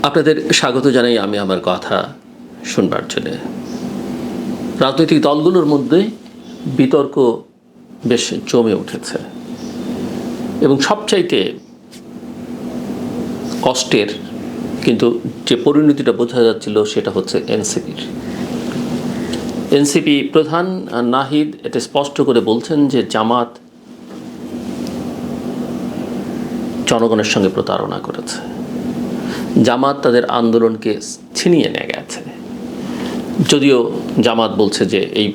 আপনাদের স্বাগত জানাই আমি আমার কথা শুনবার জন্য। রাজনৈতিক দলগুলোর মধ্যে বিতর্ক বেশ জমে উঠেছে এবং সবচাইতে কষ্টের কিন্তু যে পরিণতিটা বোঝা যাচ্ছিল সেটা হচ্ছে এনসিপি প্রধান নাহিদ এটা স্পষ্ট করে বলছেন যে জামাত জনগণের সঙ্গে প্রতারণা করেছে, জামাত তাদের আন্দোলনকে ছিনিয়ে নিয়ে গেছে। যদিও জামাত বলছে যে এই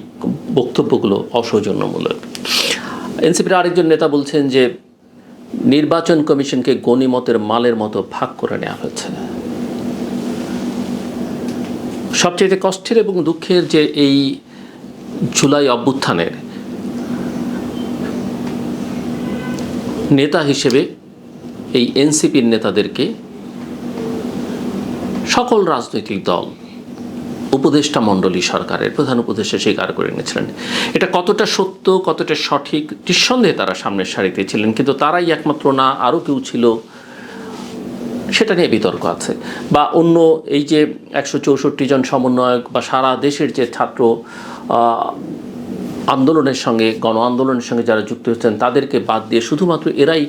বক্তব্যগুলো অসৌজন্যমূলক। এনসিপির আরেকজন নেতা বলছেন যে নির্বাচন কমিশনকে গনিমতের মালের মতো ভাগ করে নেওয়া হয়েছে। সবচেয়ে কষ্টের এবং দুঃখের যে এই জুলাই অভ্যুত্থানের নেতা হিসেবে এই এনসিপির নেতাদেরকে সকল রাজনৈতিক দল, উপদেষ্টা মণ্ডলী সরকারের প্রধান উপদেষ্টা স্বীকার করে নিয়েছিলেন। এটা কতটা সত্য, কতটা সঠিক, নিঃসন্দেহে তারা সামনের সারিতে ছিলেন, কিন্তু তারাই একমাত্র না, আরও কেউ ছিল, সেটা নিয়ে বিতর্ক আছে। বা অন্য এই যে 164 জন সমন্বয়ক বা সারা দেশের যে ছাত্র আন্দোলনের সঙ্গে, গণ আন্দোলনের সঙ্গে যারা যুক্ত হচ্ছেন তাদেরকে বাদ দিয়ে শুধুমাত্র এরাই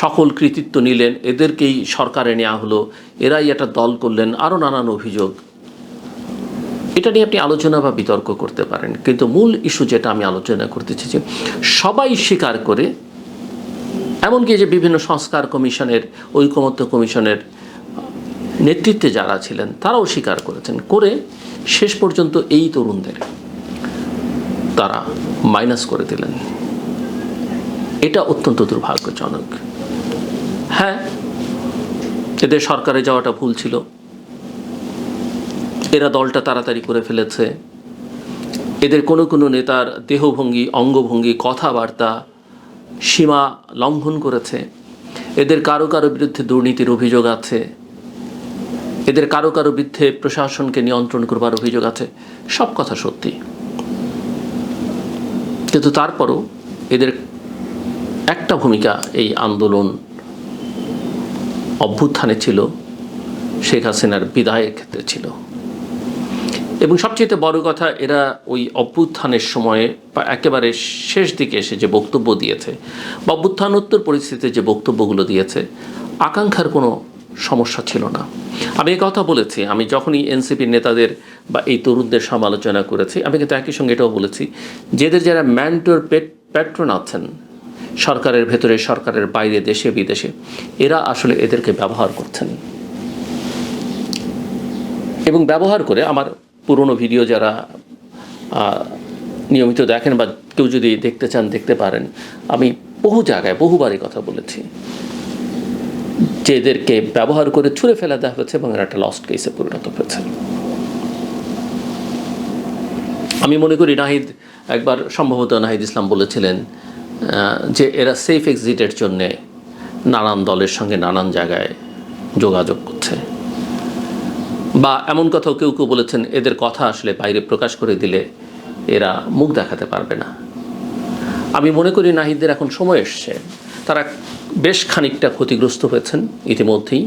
সকল কৃতিত্ব নিলেন, এদেরকেই সরকারে নেওয়া হলো, এরাই একটা দল করলেন, আরও নানান অভিযোগ। এটা নিয়ে আপনি আলোচনা বা বিতর্ক করতে পারেন, কিন্তু মূল ইস্যু যেটা আমি আলোচনা করতে চেয়েছি, সবাই স্বীকার করে, এমনকি যে বিভিন্ন সংস্কার কমিশনের, ঐকমত্য কমিশনের নেতৃত্বে যারা ছিলেন তারাও স্বীকার করেছেন, করে শেষ পর্যন্ত এই তরুণদের তারা মাইনাস করে দিলেন। এটা অত্যন্ত দুর্ভাগ্যজনক। হ্যাঁ, এদের সরকারে যাওয়াটা ভুল ছিল, এরা দলটা তাড়াতাড়ি করে ফেলেছে, এদের কোনো কোনো নেতার দেহভঙ্গি, অঙ্গভঙ্গি, কথাবার্তা সীমা লঙ্ঘন করেছে, এদের কারো কারো বিরুদ্ধে দুর্নীতির অভিযোগ আছে, এদের কারো কারো বিরুদ্ধে প্রশাসনকে নিয়ন্ত্রণ করবার অভিযোগ আছে। সব কথা সত্যি, কিন্তু তারপরও এদের একটা ভূমিকা এই আন্দোলন অভ্যুত্থানে ছিল, শেখ হাসিনার বিদায়ের ক্ষেত্রে ছিল। এবং সবচেয়ে বড় কথা, এরা ওই অভ্যুত্থানের সময়ে বা একেবারে শেষ দিকে এসে যে বক্তব্য দিয়েছে বা অভ্যুত্থানোত্তর পরিস্থিতিতে যে বক্তব্যগুলো দিয়েছে, আকাঙ্ক্ষার কোনো সমস্যা ছিল না। আমি এই কথা বলেছি, আমি যখনই এনসিপির নেতাদের বা এই তরুণদের সমালোচনা করেছি, আমি কিন্তু একই সঙ্গে এটাও বলেছি যে এদের যারা ম্যান্টর প্যাট্রন আছেন সরকারের ভেতরে, সরকারের বাইরে, দেশে বিদেশে, এরা আসলে এদেরকে ব্যবহার করছেন। এবং ব্যবহার করে, আমার পুরনো ভিডিও যারা নিয়মিত দেখেন বা কেউ যদি দেখতে চান দেখতে পারেন, আমি বহু জায়গায় বহুবারই কথা বলেছি যে এদেরকে ব্যবহার করে ছুঁড়ে ফেলা দেওয়া হয়েছে এবং এরা একটা লস্ট কেসে পরিণত হয়েছে। আমি মনে করি নাহিদ একবার, সম্ভবত নাহিদ ইসলাম বলেছিলেন যে এরা সেফ এক্সিটের জন্যে নানান দলের সঙ্গে নানান জায়গায় যোগাযোগ করছে, বা এমন কথাও কেউ কেউ বলেছেন এদের কথা আসলে বাইরে প্রকাশ করে দিলে এরা মুখ দেখাতে পারবে না। আমি মনে করি নাহিদদের এখন সময় এসছে, তারা বেশ খানিকটা ক্ষতিগ্রস্ত হয়েছেন ইতিমধ্যেই।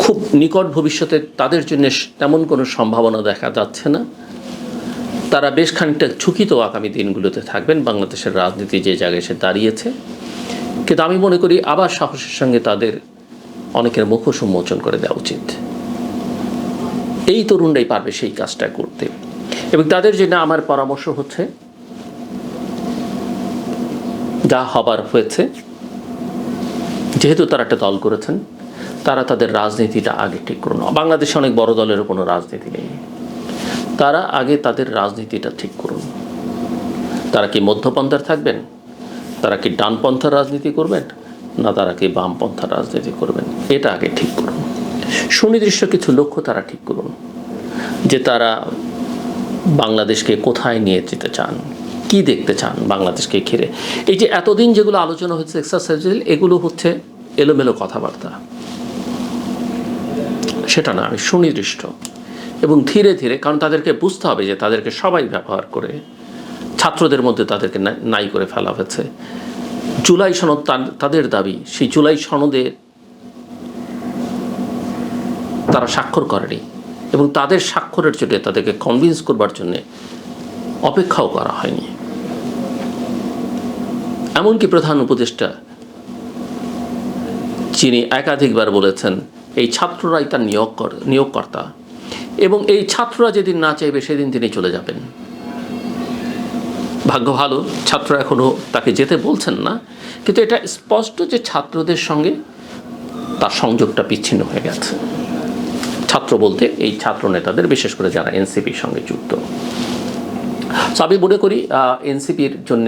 খুব নিকট ভবিষ্যতে তাদের জন্য তেমন কোনো সম্ভাবনা দেখা যাচ্ছে না। তারা বেশ খানিকটা ঝুঁকিত আগামী দিনগুলোতে থাকবেন, বাংলাদেশের রাজনীতি যে জায়গায় এসে দাঁড়িয়েছে। কিন্তু আমি মনে করি আবার সাহসের সঙ্গে তাদের অনেকের মুখোশ উন্মোচন করে দেওয়া উচিত। এই তরুণরাই পারবে সেই কাজটা করতে। এবং তাদের জন্য আমার পরামর্শ হচ্ছে, যা হবার হয়েছে, যেহেতু তারা একটা দল করেছেন, তারা তাদের রাজনীতিটা আগে ঠিক করুন। বাংলাদেশে অনেক বড় দলেরও কোনো রাজনীতি নেই, তারা আগে তাদের রাজনীতিটা ঠিক করুন। তারা কি মধ্যপন্থার থাকবেন, তারা কি ডানপন্থার রাজনীতি করবেন, না তারা কি বামপন্থার রাজনীতি করবেন, এটা আগে ঠিক করুন। সুনির্দিষ্ট কিছু লক্ষ্য তারা ঠিক করুন, যে তারা বাংলাদেশকে কোথায় নিয়ে যেতে চান, কি দেখতে চান বাংলাদেশকে ঘিরে। এই যে এতদিন যেগুলো আলোচনা হচ্ছে এক্সারসাইজ, এগুলো হচ্ছে এলোমেলো কথাবার্তা, সেটা না। আমি সুনির্দিষ্ট এবং ধীরে ধীরে, কারণ তাদেরকে বুঝতে হবে যে তাদেরকে সবাই ব্যবহার করে, ছাত্রদের মধ্যে তাদেরকে নাই করে ফেলা হয়েছে, জুলাই সনদ তাদের দাবি, সেই জুলাই সনদে তারা স্বাক্ষর করেনি এবং তাদের স্বাক্ষরের জন্য তাদেরকে কনভিন্স করবার জন্যে অপেক্ষাও করা হয়নি। এমনকি প্রধান উপদেষ্টা যিনি একাধিকবার বলেছেন এই ছাত্ররাই তার নিয়োগকর্তা এবং এই ছাত্ররা যেদিন না চাইবে সেদিন তিনি চলে যাবেন। ভাগ্য ভালো ছাত্ররা এখনও তাকে যেতে বলছেন না, কিন্তু এটা স্পষ্ট যে ছাত্রদের সঙ্গে তার সংযোগটা বিচ্ছিন্ন হয়ে গেছে। ছাত্র বলতে এই ছাত্র নেতাদের, বিশেষ করে যারা এনসিপির সঙ্গে যুক্ত। আমি মনে করি এনসিপির জন্য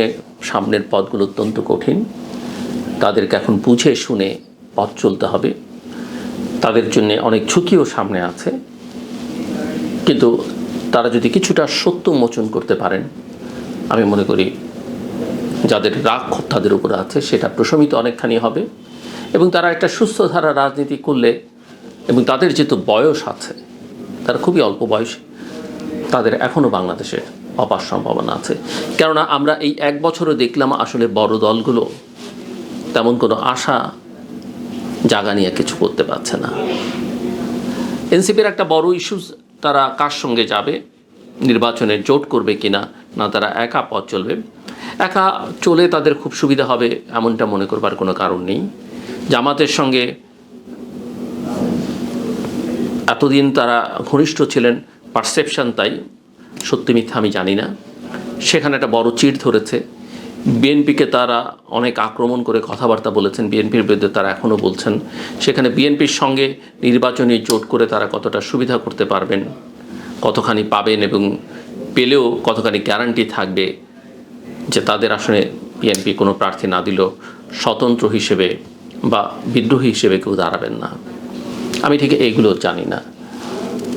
সামনের পথগুলো অত্যন্ত কঠিন। তাদেরকে এখন বুঝে শুনে পথ চলতে হবে। তাদের জন্য অনেক ঝুঁকিও সামনে আছে, কিন্তু তারা যদি কিছুটা সত্য মোচন করতে পারেন, আমি মনে করি যাদের রাগ ক্ষোভ তাদের উপরে আছে সেটা প্রশমিত অনেকখানি হবে এবং তারা একটা সুস্থ ধারা রাজনীতি করলে, এবং তাদের যেহেতু বয়স আছে, তারা খুবই অল্প বয়স, তাদের এখনও বাংলাদেশে অপার সম্ভাবনা আছে। কেননা আমরা এই এক বছরও দেখলাম আসলে বড় দলগুলো তেমন কোনো আশা জাগা নিয়ে কিছু করতে পারছে না। এনসিপির একটা বড় ইস্যুস, তারা কার সঙ্গে যাবে, নির্বাচনে জোট করবে কিনা, না তারা একা পথ চলবে। একা চলে তাদের খুব সুবিধা হবে এমনটা মনে করবার কোনো কারণ নেই। জামাতের সঙ্গে এতদিন তারা ঘনিষ্ঠ ছিলেন, পারসেপশন তাই, সত্যি মিথ্যা আমি জানি না, সেখানে একটা বড় চিড় ধরেছে। বিএনপিকে তারা অনেক আক্রমণ করে কথাবার্তা বলেছেন, বিএনপির বিরুদ্ধে তারা এখনও বলছেন। সেখানে বিএনপির সঙ্গে নির্বাচনী জোট করে তারা কতটা সুবিধা করতে পারবেন, কতখানি পাবেন এবং পেলেও কতখানি গ্যারান্টি থাকবে যে তাদের আসলে বিএনপি কোনো প্রার্থী না দিলেও স্বতন্ত্র হিসেবে বা বিদ্রোহী হিসেবে কেউ দাঁড়াবেন না, আমি ঠিক এইগুলো জানি না।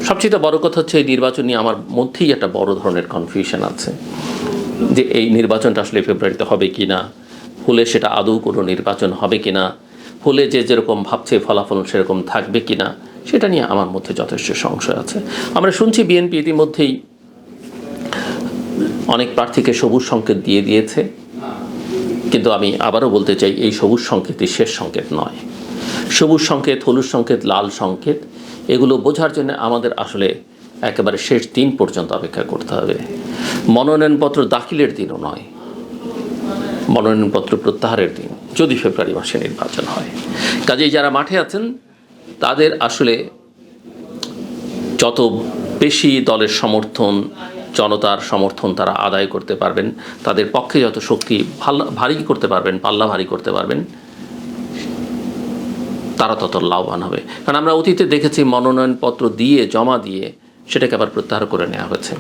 সবচেয়ে বড় কথা হচ্ছে এই নির্বাচন নিয়ে আমার মধ্যেই একটা বড় ধরনের কনফিউশন আছে যে এই নির্বাচনটা আসলে ফেব্রুয়ারিতে হবে কি না, হলে সেটা আদৌ কোনো নির্বাচন হবে কি না, হলে যে যেরকম ভাবছে ফলাফল সেরকম থাকবে কি না, সেটা নিয়ে আমার মধ্যে যথেষ্ট সংশয় আছে। আমরা শুনছি বিএনপি ইতিমধ্যেই অনেক প্রার্থীকে সবুজ সংকেত দিয়ে দিয়েছে, কিন্তু আমি আবারও বলতে চাই এই সবুজ সংকেতই শেষ সংকেত নয়। সবুজ সংকেত, হলুদ সংকেত, লাল সংকেত, এগুলো বোঝার জন্য আমাদের আসলে একেবারে শেষ দিন পর্যন্ত অপেক্ষা করতে হবে। মনোনয়নপত্র দাখিলের দিনও নয়, মনোনয়নপত্র প্রত্যাহারের দিন, যদি ফেব্রুয়ারি মাসে নির্বাচন হয়। কাজেই যারা মাঠে আছেন তাদের আসলে যত বেশি দলের সমর্থন, জনতার সমর্থন তারা আদায় করতে পারবেন, তাদের পক্ষে যত শক্তি ভারী করতে পারবেন, পাল্লা ভারী করতে পারবেন, তারা তত লাভবান হবে। কারণ আমরা অতীতে দেখেছি মনোনয়নপত্র দিয়ে জমা দিয়ে সেটাকে আবার প্রত্যাহার করে নেওয়া হয়েছে।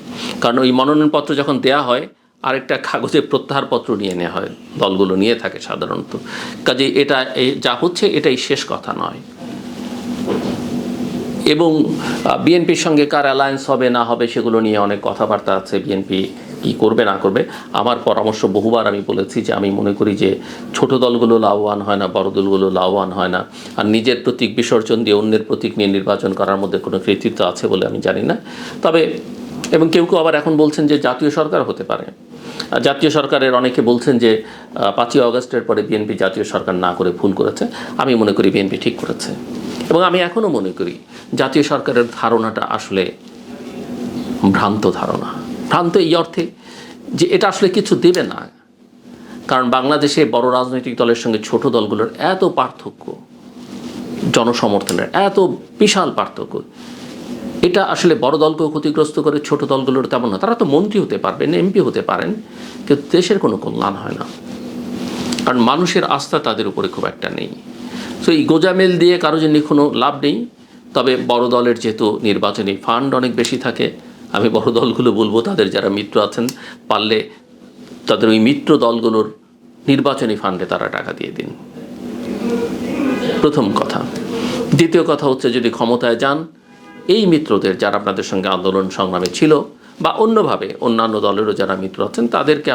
কারণ ওই মনোনয়নপত্র যখন দেয়া হয় আরেকটা কাগজে প্রত্যাহারপত্র নিয়ে নেওয়া হয়, দলগুলো নিয়ে থাকে সাধারণত। কাজেই এটা যা হচ্ছে এটাই শেষ কথা নয়। এবং বিএনপির সঙ্গে কার অ্যালায়েন্স হবে না হবে সেগুলো নিয়ে অনেক কথাবার্তা আছে, বিএনপি কী করবে না করবে। আমার পরামর্শ বহুবার আমি বলেছি যে আমি মনে করি যে ছোট দলগুলো লাভবান হয় না, বড় দলগুলো লাভবান হয় না। আর নিজের প্রতীক বিসর্জন দিয়ে অন্যের প্রতীক নিয়ে নির্বাচন করার মধ্যে কোনো কৃতিত্ব আছে বলে আমি জানি না। তবে এবং কেউ কেউ আবার এখন বলছেন যে জাতীয় সরকার হতে পারে। জাতীয় সরকারের অনেকে বলছেন যে 5ই আগস্টের পরে বিএনপি জাতীয় সরকার না করে ভুল করেছে। আমি মনে করি বিএনপি ঠিক করেছে এবং আমি এখনও মনে করি জাতীয় সরকারের ধারণাটা আসলে ভ্রান্ত ধারণা। ভ্রান্ত এই অর্থে যে এটা আসলে কিছু দেবে না, কারণ বাংলাদেশে বড় রাজনৈতিক দলের সঙ্গে ছোট দলগুলোর এত পার্থক্য, জনসমর্থনের এত বিশাল পার্থক্য, এটা আসলে বড় দলকেও ক্ষতিগ্রস্ত করে, ছোট দলগুলোর তেমন না। তারা তো মন্ত্রী হতে পারবেন, এমপি হতে পারেন, কিন্তু দেশের কোনো কল্যাণ হয় না, কারণ মানুষের আস্থা তাদের উপরে খুব একটা নেই। সো এই গোজামেল দিয়ে কারো জন্য কোনো লাভ নেই। তবে বড় দলের যেহেতু নির্বাচনী ফান্ড অনেক বেশি থাকে, আমি বড় দলগুলো বলবো তাদের যারা মিত্র আছেন পারলে তাদের ওই মিত্র দলগুলোর নির্বাচনী ফান্ডে তারা টাকা দিয়ে দিন, প্রথম কথা। দ্বিতীয় কথা হচ্ছে যদি ক্ষমতায় যান, এই মিত্রদের যারা আপনাদের সঙ্গে আন্দোলন সংগ্রামে ছিল বা অন্যভাবে অন্যান্য দলেরও যারা মিত্র আছেন তাদেরকে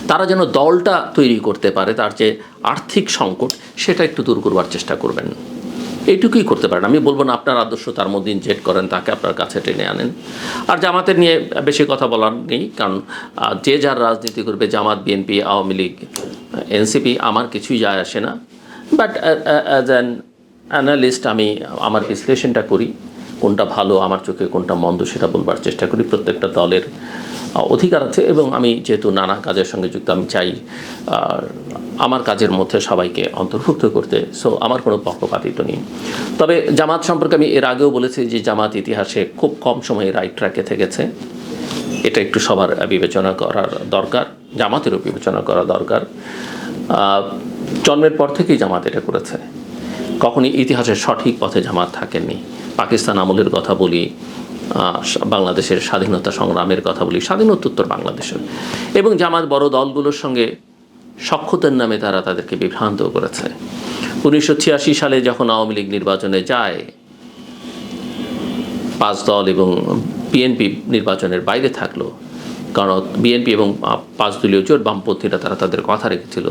তারা যেন দলটা তৈরি করতে পারে, তার যে আর্থিক সংকট সেটা একটু দূর করবার চেষ্টা করবেন। এইটুকুই করতে পারেন। আমি বলবো না আপনার আদর্শ তার মধ্যে ইনজেক্ট করেন, তাকে আপনার কাছে টেনে আনেন। আর জামাতের নিয়ে বেশি কথা বলার নেই, কারণ যে যার রাজনীতি করবে, জামাত, বিএনপি, আওয়ামী লীগ এনসিপি আমার কিছুই যায় আসে না, বাট অ্যাজ অ্যান অ্যানালিস্ট আমি আমার বিশ্লেষণটা করি, কোনটা ভালো আমার চোখে কোনটা মন্দ সেটা বলবার চেষ্টা করি। প্রত্যেকটা দলের অধিকার আছে, এবং আমি যেহেতু নানা কাজের সঙ্গে যুক্ত, আমি চাই আমার কাজের মধ্যে সবাইকে অন্তর্ভুক্ত করতে। সো আমার কোনো পক্ষপাতিত্ব নেই। তবে জামাত সম্পর্কে আমি এর আগেও বলেছি যে জামাত ইতিহাসে খুব কম সময়ে রাইট ট্র্যাকে থেকেছে। এটা একটু সবার বিবেচনা করার দরকার, জামাতেরও বিবেচনা করা দরকার। জন্মের পর থেকেই জামাত এটা করেছে, কখনই ইতিহাসের সঠিক পথে জামাত থাকেননি। পাকিস্তান আমলের কথা বলি, বাংলাদেশের স্বাধীনতা সংগ্রামের কথা বলি, স্বাধীনোত্তর বাংলাদেশের, এবং জামাত বড় দলগুলোর সঙ্গে সখ্যতার নামে তারা তাদেরকে বিভ্রান্ত করেছে। 1986 সালে যখন আওয়ামী লীগ নির্বাচনে যায়, 5 দল এবং বিএনপি নির্বাচনের বাইরে থাকলো, কারণ বিএনপি এবং 5 দলীয় জোট বামপন্থীরা তারা তাদের কথা রেখেছিল।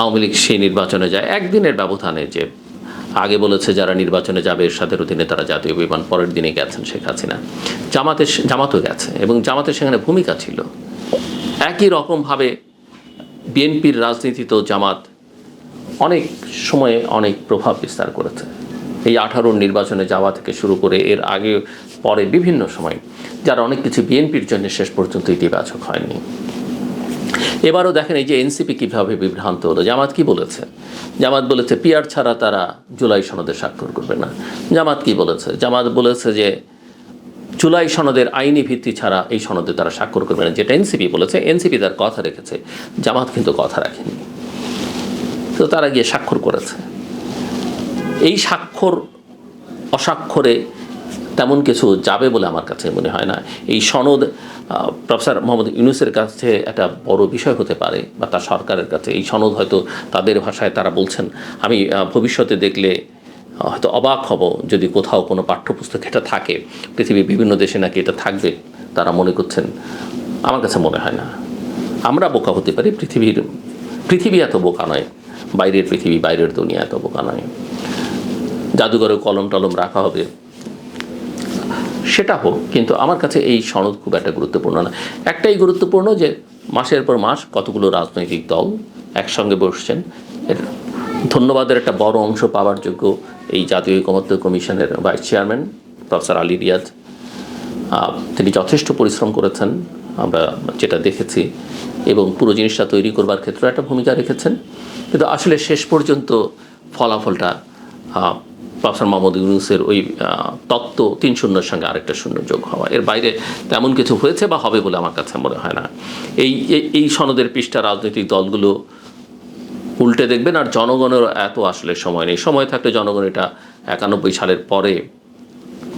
আওয়ামী লীগ সেই নির্বাচনে যায় একদিনের ব্যবধানে, যে আগে বলেছে যারা নির্বাচনে যাবে এরশাদের অধীনে তারা জাতীয় বিমান, পরের দিনে গেছেন শেখ হাসিনা। জামাতও গেছে, এবং জামাতের সেখানে ভূমিকা ছিল। একই রকমভাবে বিএনপির রাজনীতিতেও জামাত অনেক সময়ে অনেক প্রভাব বিস্তার করেছে। এই 18 নির্বাচনে যাওয়া থেকে শুরু করে এর আগে পরে বিভিন্ন সময়, যারা অনেক কিছু বিএনপির জন্য শেষ পর্যন্ত ইতিবাচক হয়নি। এবারও দেখেন এই যে এনসিপি কীভাবে বিভ্রান্ত হলো। জামাত কি বলেছে? জামাত বলেছে পিআর ছাড়া তারা জুলাই সনদে স্বাক্ষর করবে না। জামাত কি বলেছে? জামাত বলেছে যে জুলাই সনদের আইনি ভিত্তি ছাড়া এই সনদে তারা স্বাক্ষর করবে না, যেটা এনসিপি বলেছে। এনসিপি তার কথা রেখেছে, জামাত কিন্তু কথা রাখেনি, তো তারা গিয়ে স্বাক্ষর করেছে। এই স্বাক্ষর অস্বাক্ষরে তেমন কিছু যাবে বলে আমার কাছে মনে হয় না। এই সনদ প্রফেসর মোহাম্মদ ইউনূসের কাছে একটা বড় বিষয় হতে পারে, বা তার সরকারের কাছে। এই সনদ হয়তো তাদের ভাষায় তারা বলছেন, আমি ভবিষ্যতে দেখলে হয়তো অবাক হব যদি কোথাও কোনো পাঠ্যপুস্তক এটা থাকে। পৃথিবীর বিভিন্ন দেশে নাকি এটা থাকবে, তারা মনে করছেন। আমার কাছে মনে হয় না। আমরা বোকা হতে পারি, পৃথিবী এত বোকা নয়, বাইরের পৃথিবী, বাইরের দুনিয়া এত বোকা নয়। জাদুঘরে কলম টলম রাখা হবে, সেটা হোক, কিন্তু আমার কাছে এই সনদ খুব একটা গুরুত্বপূর্ণ না। একটাই গুরুত্বপূর্ণ যে মাসের পর মাস কতগুলো রাজনৈতিক দল একসঙ্গে বসছেন। এর ধন্যবাদের একটা বড় অংশ পাওয়ার যোগ্য এই জাতীয় ঐকমত্য কমিশনের vice chairman professor Ali Riaz. তিনি যথেষ্ট পরিশ্রম করেছেন, আমরা যেটা দেখেছি, এবং পুরো জিনিসটা তৈরি করবার ক্ষেত্রে একটা ভূমিকা রেখেছেন। কিন্তু আসলে শেষ পর্যন্ত ফলাফলটা প্রফেসর মোহাম্মদ ইউনূসের ওই তত্ত্ব 3-0 সঙ্গে আরেকটা শূন্য যোগ হওয়া, এর বাইরে তেমন কিছু হয়েছে বা হবে বলে আমার কাছে মনে হয় না। এই সনদের পৃষ্ঠা রাজনৈতিক দলগুলো উল্টে দেখবেন, আর জনগণের এত আসলে সময় নেই। সময় থাকলে জনগণ এটা 91 সালের পরে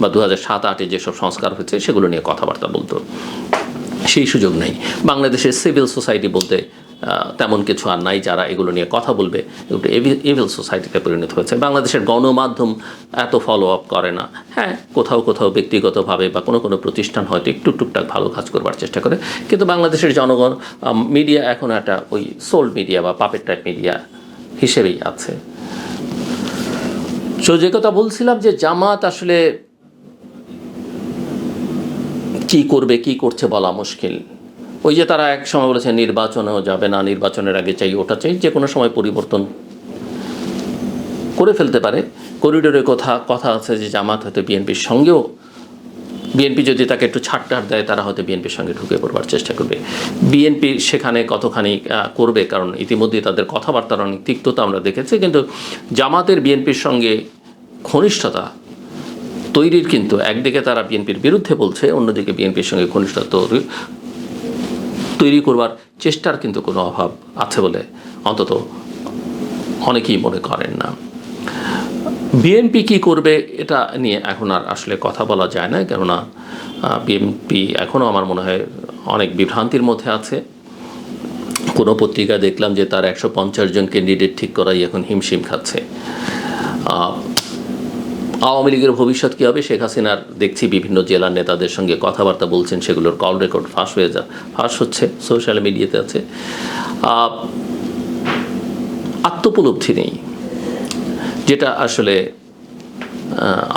বা 2007-08-এ যেসব সংস্কার হয়েছে সেগুলো নিয়ে কথাবার্তা বলতো, সেই সুযোগ নেই। বাংলাদেশের সিভিল সোসাইটি বলতে তেমন কিছু আর নাই যারা এগুলো নিয়ে কথা বলবে। এগুলো এভিল সোসাইটিতে পরিণত হয়েছে। বাংলাদেশের গণমাধ্যম এত ফলো আপ করে না। হ্যাঁ, কোথাও কোথাও ব্যক্তিগতভাবে বা কোনো প্রতিষ্ঠান হয়তো একটু টুকটাক ভালো কাজ করবার চেষ্টা করে, কিন্তু বাংলাদেশের জনগণ মিডিয়া এখন একটা ওই সোল্ড মিডিয়া বা পাপেট টাইপ মিডিয়া হিসেবেই আছে। তো যে কথা বলছিলাম যে জামাত আসলে কি করবে, কি করছে বলা মুশকিল। ওই যে তারা এক সময় বলেছে নির্বাচনেও যাবে না, নির্বাচনের আগে চাই, ওটা চাই, যে কোনো সময় পরিবর্তন করে ফেলতে পারে। করিডোরের কথা আছে যে জামাত হয়তো বিএনপির সঙ্গেও, বিএনপি যদি তাকে একটু ছাড়টার দেয়, তারা হয়তো বিএনপির সঙ্গে ঢুকে পড়বার চেষ্টা করবে। বিএনপি সেখানে কতখানি করবে, কারণ ইতিমধ্যে তাদের কথাবার্তার অনেক তিক্ততা আমরা দেখেছি। কিন্তু জামাতের বিএনপির সঙ্গে ঘনিষ্ঠতা তৈরির কিন্তু একদিকে তারা বিএনপির বিরুদ্ধে বলছে, অন্যদিকে বিএনপির সঙ্গে ঘনিষ্ঠতা তৈরি করবার চেষ্টার কিন্তু কোনো অভাব আছে বলে অন্তত অনেকেই মনে করেন না। বিএনপি কি করবে এটা নিয়ে এখন আর আসলে কথা বলা যায় না, কেননা বিএনপি এখনও আমার মনে হয় অনেক বিভ্রান্তির মধ্যে আছে। কোনো পত্রিকা দেখলাম যে তার 150 জন ক্যান্ডিডেট ঠিক করাই এখন হিমশিম খাচ্ছে। আওয়ামী লীগের ভবিষ্যৎ কী হবে, শেখ হাসিনার দেখছি বিভিন্ন জেলার নেতাদের সঙ্গে কথাবার্তা বলছেন, সেগুলোর কল রেকর্ড ফাঁস হচ্ছে, সোশ্যাল মিডিয়াতে আছে। আত্মোপলব্ধি নেই, যেটা আসলে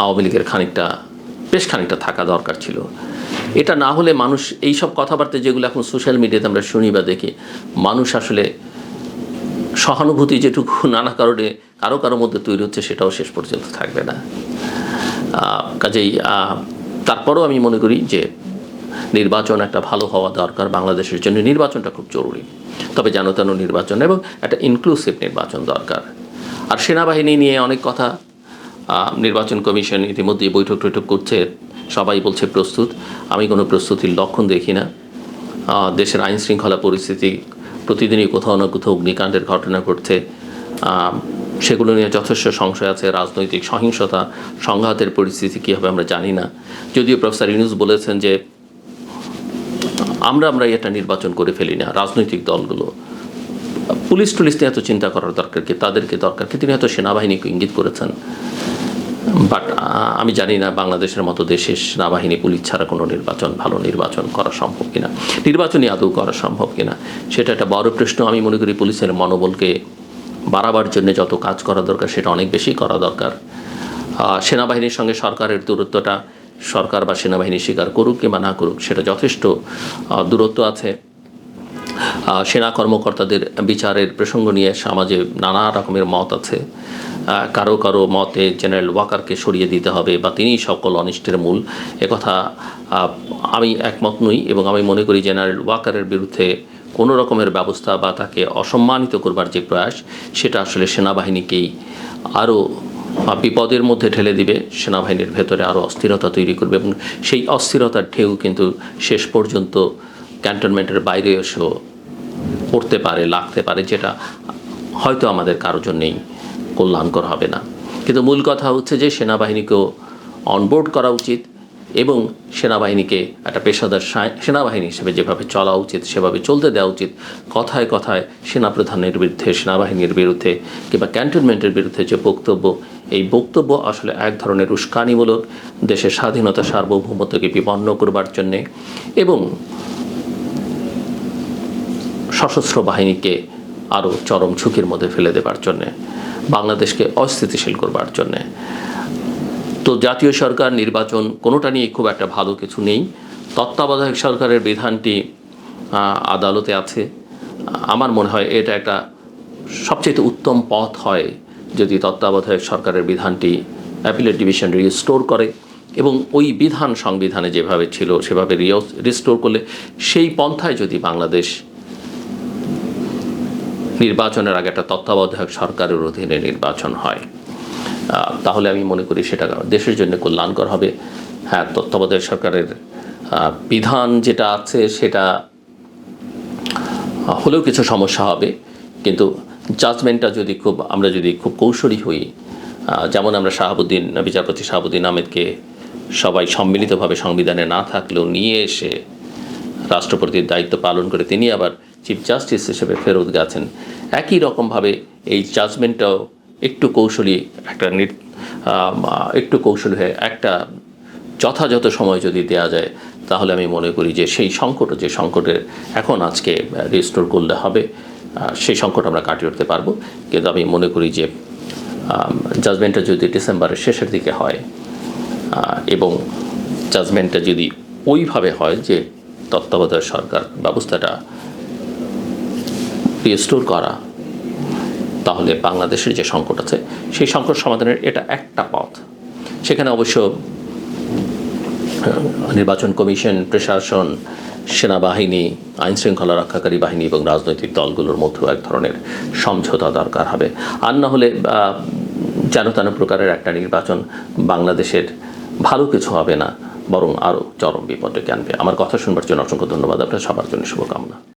আওয়ামী লীগের বেশ খানিকটা থাকা দরকার ছিল। এটা না হলে মানুষ এইসব কথাবার্তা যেগুলো এখন সোশ্যাল মিডিয়াতে আমরা শুনি বা দেখি, মানুষ আসলে সহানুভূতি যেটুকু নানা কারণে কারো মধ্যে তৈরি হচ্ছে সেটাও শেষ পর্যন্ত থাকবে না। কাজেই তারপরও আমি মনে করি যে নির্বাচন একটা ভালো হওয়া দরকার, বাংলাদেশের জন্য নির্বাচনটা খুব জরুরি, তবে যেন তেন নির্বাচন এবং একটা ইনক্লুসিভ নির্বাচন দরকার। আর সেনাবাহিনী নিয়ে অনেক কথা, নির্বাচন কমিশন ইতিমধ্যে বৈঠক করছে, সবাই বলছে প্রস্তুত। আমি কোনো প্রস্তুতির লক্ষণ দেখি না। দেশের আইন শৃঙ্খলা পরিস্থিতি প্রতিদিনই কোথাও না কোথাও অগ্নিকাণ্ডের ঘটনা ঘটছে, সেগুলো নিয়ে যথেষ্ট সংশয় আছে। রাজনৈতিক সহিংসতা সংঘাতের পরিস্থিতি কী হবে আমরা জানি না। যদিও প্রফেসর ইউনূস বলেছেন যে আমরা এটা নির্বাচন করে ফেলি না, রাজনৈতিক দলগুলো পুলিশ নিয়ে এত চিন্তা করার দরকার কি, তাদেরকে দরকার কি, তিনি হয়তো সেনাবাহিনীকে ইঙ্গিত করেছেন। বাট আমি জানি না বাংলাদেশের মতো দেশে সেনাবাহিনী পুলিশ ছাড়া কোনো ভালো নির্বাচন করা সম্ভব কিনা, নির্বাচনই আদৌ করা সম্ভব কিনা, সেটা একটা বড় প্রশ্ন। আমি মনে করি পুলিশের মনোবলকে বাড়াবার জন্য যত কাজ করা দরকার সেটা অনেক বেশি করা দরকার। সেনাবাহিনীর সঙ্গে সরকারের দূরত্বটা সরকার বা সেনাবাহিনী স্বীকার করুক কিংবা না করুক, সেটা যথেষ্ট দূরত্ব আছে। সেনা কর্মকর্তাদের বিচারের প্রসঙ্গ নিয়ে সমাজে নানা রকমের মত আছে। কারো মতে জেনারেল ওয়াকারকে সরিয়ে দিতে হবে বা তিনিই সকল অনিষ্টের মূল, একথা আমি একমত নই। এবং আমি মনে করি জেনারেল ওয়াকারের বিরুদ্ধে কোনো রকমের ব্যবস্থা বা তাকে অসম্মানিত করবার যে প্রয়াস, সেটা আসলে সেনাবাহিনীকেই আরও বিপদের মধ্যে ঠেলে দিবে, সেনাবাহিনীর ভেতরে আরও অস্থিরতা তৈরি করবে এবং সেই অস্থিরতার ঢেউ কিন্তু শেষ পর্যন্ত ক্যান্টনমেন্টের বাইরে এসেও পড়তে পারে, লাগতে পারে, যেটা হয়তো আমাদের কারোর জন্যেই কল্যাণকর হবে না। কিন্তু মূল কথা হচ্ছে যে সেনাবাহিনীকেও অনবোর্ড করা উচিত এবং সেনাবাহিনীকে একটা পেশাদার সেনাবাহিনী হিসেবে যেভাবে চলা উচিত সেভাবে চলতে দেওয়া উচিত। কথায় সেনাপ্রধানের বিরুদ্ধে, সেনাবাহিনীর বিরুদ্ধে কিংবা ক্যান্টনমেন্টের বিরুদ্ধে যে বক্তব্য, এই বক্তব্য আসলে এক ধরনের উস্কানিমূলক, দেশের স্বাধীনতা সার্বভৌমত্বকে বিপন্ন করবার জন্যে এবং সশস্ত্র বাহিনীকে আরও চরম ঝুঁকির মধ্যে ফেলে দেবার জন্যে, বাংলাদেশকে অস্থিতিশীল করবার জন্যে। তো জাতীয় সরকার, নির্বাচন কোনোটা নিয়ে খুব একটা ভালো কিছু নেই। তত্ত্বাবধায়ক সরকারের বিধানটি আদালতে আছে। আমার মনে হয় এটা একটা সবচেয়ে উত্তম পথ হয় যদি তত্ত্বাবধায়ক সরকারের বিধানটি অ্যাপিলেট ডিভিশন রিস্টোর করে এবং ওই বিধান সংবিধানে যেভাবে ছিল সেভাবে রিস্টোর করলে, সেই পন্থায় যদি বাংলাদেশ নির্বাচনের আগে একটা তত্ত্বাবধায়ক সরকারের অধীনে নির্বাচন হয়, তাহলে আমি মনে করি সেটা দেশের জন্য কল্যাণকর হবে। হ্যাঁ, তত্ত্বাবধায়ক সরকারের বিধান যেটা আছে সেটা হলেও কিছু সমস্যা হবে, কিন্তু জাজমেন্টটা যদি আমরা যদি খুব কৌশলী হই, যেমন আমরা বিচারপতি শাহাবুদ্দিন আহমেদকে সবাই সম্মিলিতভাবে সংবিধানে না থাকলেও নিয়ে এসে রাষ্ট্রপতির দায়িত্ব পালন করে তিনি আবার চিফ জাস্টিস হিসেবে ফেরত গেছেন, একই রকমভাবে এই জাজমেন্টটাও একটু কৌশলী হয়ে একটা যথাযথ সময় যদি দেওয়া যায়, তাহলে আমি মনে করি যে সেই সংকটে এখন আজকে রিস্টোর করলে হবে, সেই সংকট আমরা কাটিয়ে উঠতে পারবো। কিন্তু আমি মনে করি যে জাজমেন্টটা যদি ডিসেম্বরের শেষের দিকে হয় এবং জাজমেন্টটা যদি ওইভাবে হয় যে তত্ত্বাবধায়ক সরকার ব্যবস্থাটা রিস্টোর করা, তাহলে বাংলাদেশের যে সংকট আছে সেই সংকট সমাধানের এটা একটা পথ। সেখানে অবশ্য নির্বাচন কমিশন, প্রশাসন, সেনাবাহিনী, আইন শৃঙ্খলা রক্ষাকারী বাহিনী এবং রাজনৈতিক দলগুলোর মধ্যেও এক ধরনের সমঝোতা দরকার হবে। আর না হলে যেন তেন প্রকারের একটা নির্বাচন বাংলাদেশের ভালো কিছু হবে না, বরং আরও চরম বিপদে আনবে। আমার কথা শুনবার জন্য অসংখ্য ধন্যবাদ। আপনার সবার জন্য শুভকামনা।